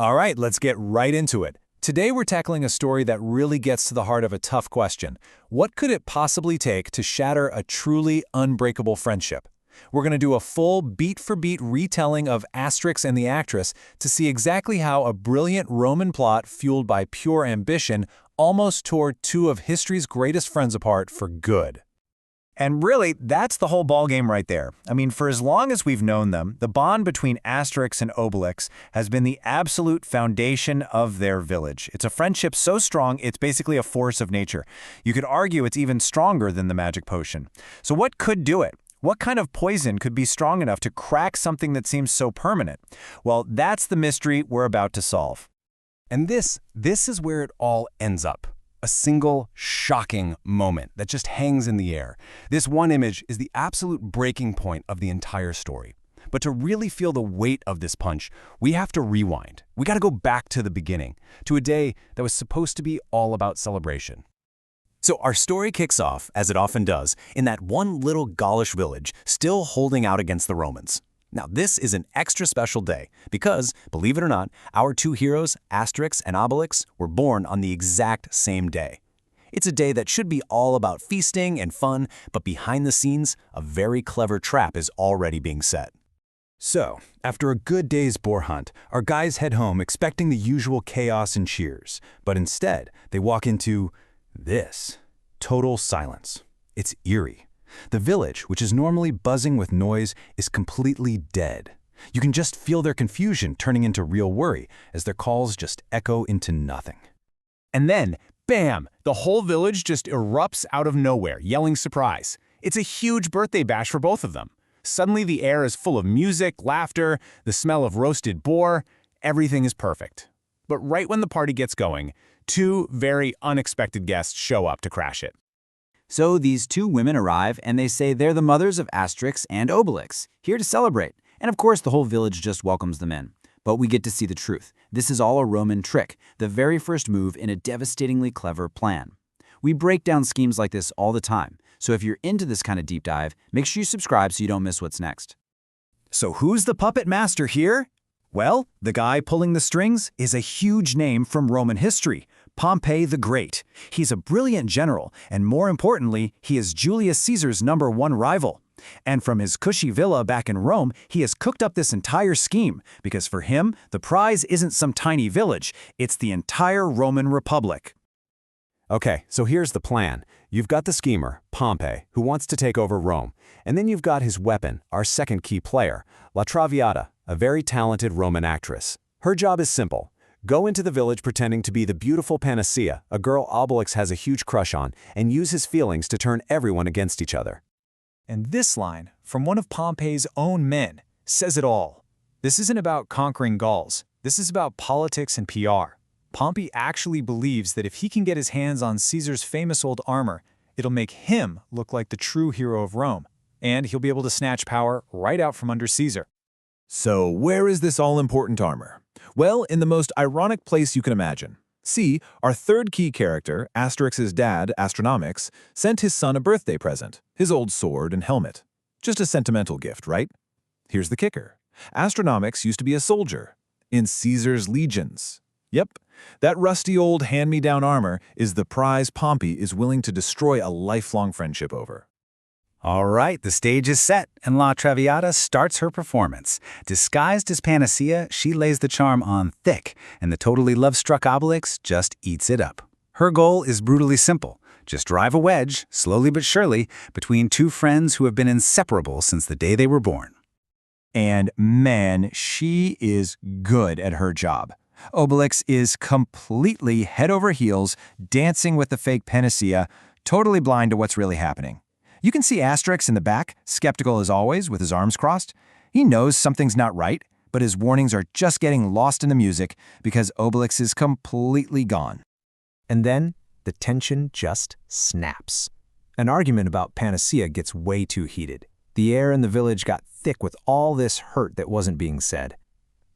All right, let's get right into it. Today we're tackling a story that really gets to the heart of a tough question. What could it possibly take to shatter a truly unbreakable friendship? We're going to do a full beat-for-beat retelling of Asterix and the Actress to see exactly how a brilliant Roman plot fueled by pure ambition almost tore two of history's greatest friends apart for good. And really, that's the whole ballgame right there. I mean, for as long as we've known them, the bond between Asterix and Obelix has been the absolute foundation of their village. It's a friendship so strong, it's basically a force of nature. You could argue it's even stronger than the magic potion. So what could do it? What kind of poison could be strong enough to crack something that seems so permanent? Well, that's the mystery we're about to solve. And this is where it all ends up. A single, shocking moment that just hangs in the air. This one image is the absolute breaking point of the entire story. But to really feel the weight of this punch, we have to rewind. We got to go back to the beginning, to a day that was supposed to be all about celebration. So our story kicks off, as it often does, in that one little Gaulish village still holding out against the Romans. Now, this is an extra special day because, believe it or not, our two heroes, Asterix and Obelix, were born on the exact same day. It's a day that should be all about feasting and fun, but behind the scenes, a very clever trap is already being set. So, after a good day's boar hunt, our guys head home expecting the usual chaos and cheers, but instead, they walk into this: total silence. It's eerie. The village, which is normally buzzing with noise, is completely dead. You can just feel their confusion turning into real worry as their calls just echo into nothing. And then, bam, the whole village just erupts out of nowhere, yelling surprise. It's a huge birthday bash for both of them. Suddenly the air is full of music, laughter, the smell of roasted boar. Everything is perfect. But right when the party gets going, two very unexpected guests show up to crash it. So these two women arrive and they say they're the mothers of Asterix and Obelix, here to celebrate. And of course the whole village just welcomes them in. But we get to see the truth. This is all a Roman trick, the very first move in a devastatingly clever plan. We break down schemes like this all the time, so if you're into this kind of deep dive, make sure you subscribe so you don't miss what's next. So who's the puppet master here? Well, the guy pulling the strings is a huge name from Roman history, Pompey the Great. He's a brilliant general, and more importantly, he is Julius Caesar's #1 rival. And from his cushy villa back in Rome, he has cooked up this entire scheme, because for him, the prize isn't some tiny village, it's the entire Roman Republic. Okay, so here's the plan. You've got the schemer, Pompey, who wants to take over Rome. And then you've got his weapon, our second key player, La Traviata, a very talented Roman actress. Her job is simple. Go into the village pretending to be the beautiful Panacea, a girl Obelix has a huge crush on, and use his feelings to turn everyone against each other. And this line, from one of Pompey's own men, says it all. This isn't about conquering Gauls. This is about politics and PR. Pompey actually believes that if he can get his hands on Caesar's famous old armor, it'll make him look like the true hero of Rome, and he'll be able to snatch power right out from under Caesar. So where is this all-important armor? Well, in the most ironic place you can imagine. See, our third key character, Asterix's dad, Astronomix, sent his son a birthday present, his old sword and helmet. Just a sentimental gift, right? Here's the kicker. Astronomix used to be a soldier in Caesar's legions. Yep, that rusty old hand-me-down armor is the prize Pompey is willing to destroy a lifelong friendship over. All right, the stage is set, and La Traviata starts her performance. Disguised as Panacea, she lays the charm on thick, and the totally love-struck Obelix just eats it up. Her goal is brutally simple. Just drive a wedge, slowly but surely, between two friends who have been inseparable since the day they were born. And man, she is good at her job. Obelix is completely head over heels, dancing with the fake Panacea, totally blind to what's really happening. You can see Asterix in the back, skeptical as always, with his arms crossed. He knows something's not right, but his warnings are just getting lost in the music because Obelix is completely gone. And then the tension just snaps. An argument about Panacea gets way too heated. The air in the village got thick with all this hurt that wasn't being said.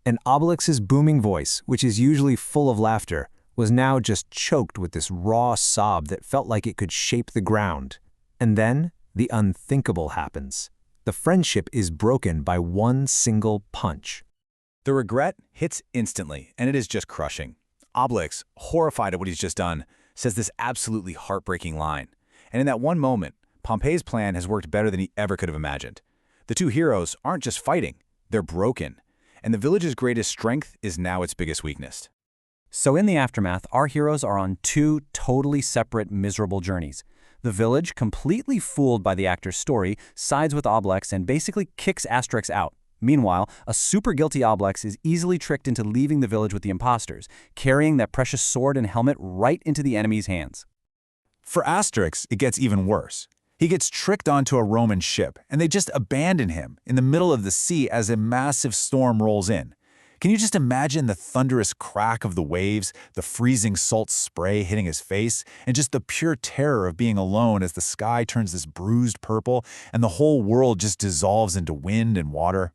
And Obelix's booming voice, which is usually full of laughter, was now just choked with this raw sob that felt like it could shape the ground. And then the unthinkable happens. The friendship is broken by one single punch. The regret hits instantly, and it is just crushing. Obelix, horrified at what he's just done, says this absolutely heartbreaking line. And in that one moment, Pompey's plan has worked better than he ever could have imagined. The two heroes aren't just fighting, they're broken. And the village's greatest strength is now its biggest weakness. So in the aftermath, our heroes are on two totally separate, miserable journeys. The village, completely fooled by the actor's story, sides with Obelix and basically kicks Asterix out. Meanwhile, a super guilty Obelix is easily tricked into leaving the village with the imposters, carrying that precious sword and helmet right into the enemy's hands. For Asterix, it gets even worse. He gets tricked onto a Roman ship, and they just abandon him in the middle of the sea as a massive storm rolls in. Can you just imagine the thunderous crack of the waves, the freezing salt spray hitting his face, and just the pure terror of being alone as the sky turns this bruised purple and the whole world just dissolves into wind and water?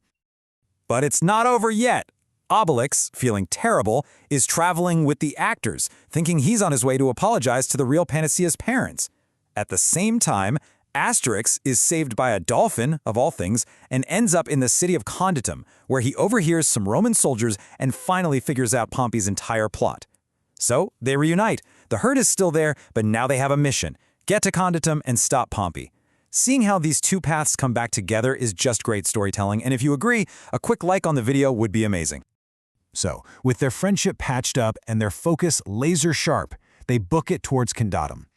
But it's not over yet. Obelix, feeling terrible, is traveling with the actors, thinking he's on his way to apologize to the real Panacea's parents. At the same time, Asterix is saved by a dolphin, of all things, and ends up in the city of Condatum, where he overhears some Roman soldiers and finally figures out Pompey's entire plot. So, they reunite. The herd is still there, but now they have a mission: get to Condatum and stop Pompey. Seeing how these two paths come back together is just great storytelling, and if you agree, a quick like on the video would be amazing. So, with their friendship patched up and their focus laser sharp, they book it towards Condatum.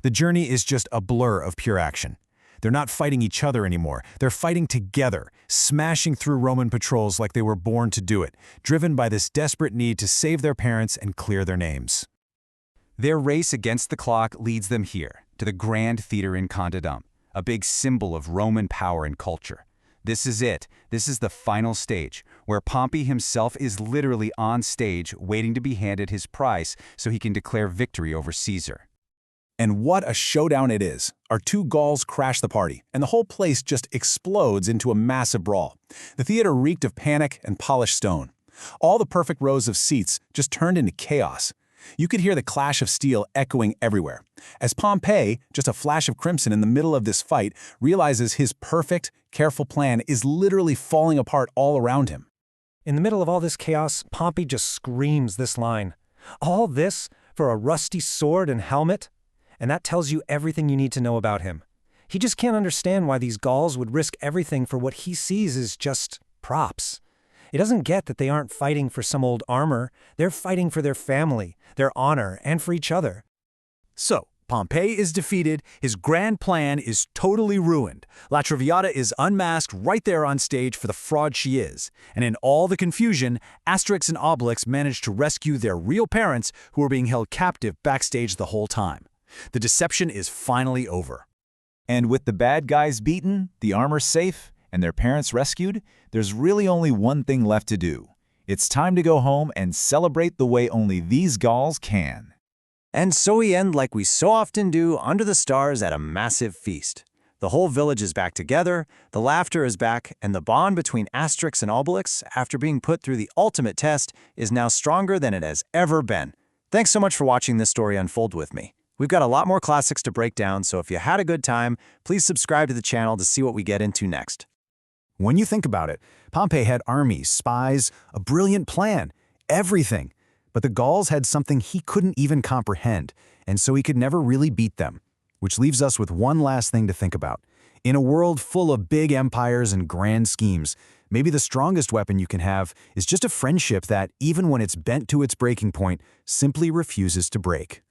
The journey is just a blur of pure action. They're not fighting each other anymore. They're fighting together, smashing through Roman patrols like they were born to do it, driven by this desperate need to save their parents and clear their names. Their race against the clock leads them here, to the Grand Theater in Condatum, a big symbol of Roman power and culture. This is it. This is the final stage, where Pompey himself is literally on stage waiting to be handed his prize so he can declare victory over Caesar. And what a showdown it is. Our two Gauls crash the party, and the whole place just explodes into a massive brawl. The theater reeked of panic and polished stone. All the perfect rows of seats just turned into chaos. You could hear the clash of steel echoing everywhere, as Pompey, just a flash of crimson in the middle of this fight, realizes his perfect, careful plan is literally falling apart all around him. In the middle of all this chaos, Pompey just screams this line. All this for a rusty sword and helmet? And that tells you everything you need to know about him. He just can't understand why these Gauls would risk everything for what he sees as just props. He doesn't get that they aren't fighting for some old armor. They're fighting for their family, their honor, and for each other. So, Pompey is defeated, his grand plan is totally ruined. La Traviata is unmasked right there on stage for the fraud she is. And in all the confusion, Asterix and Obelix manage to rescue their real parents who were being held captive backstage the whole time. The deception is finally over. And with the bad guys beaten, the armor safe, and their parents rescued, there's really only one thing left to do. It's time to go home and celebrate the way only these Gauls can. And so we end like we so often do, under the stars at a massive feast. The whole village is back together, the laughter is back, and the bond between Asterix and Obelix, after being put through the ultimate test, is now stronger than it has ever been. Thanks so much for watching this story unfold with me. We've got a lot more classics to break down, so if you had a good time, please subscribe to the channel to see what we get into next. When you think about it, Pompey had armies, spies, a brilliant plan, everything. But the Gauls had something he couldn't even comprehend, and so he could never really beat them. Which leaves us with one last thing to think about. In a world full of big empires and grand schemes, maybe the strongest weapon you can have is just a friendship that, even when it's bent to its breaking point, simply refuses to break.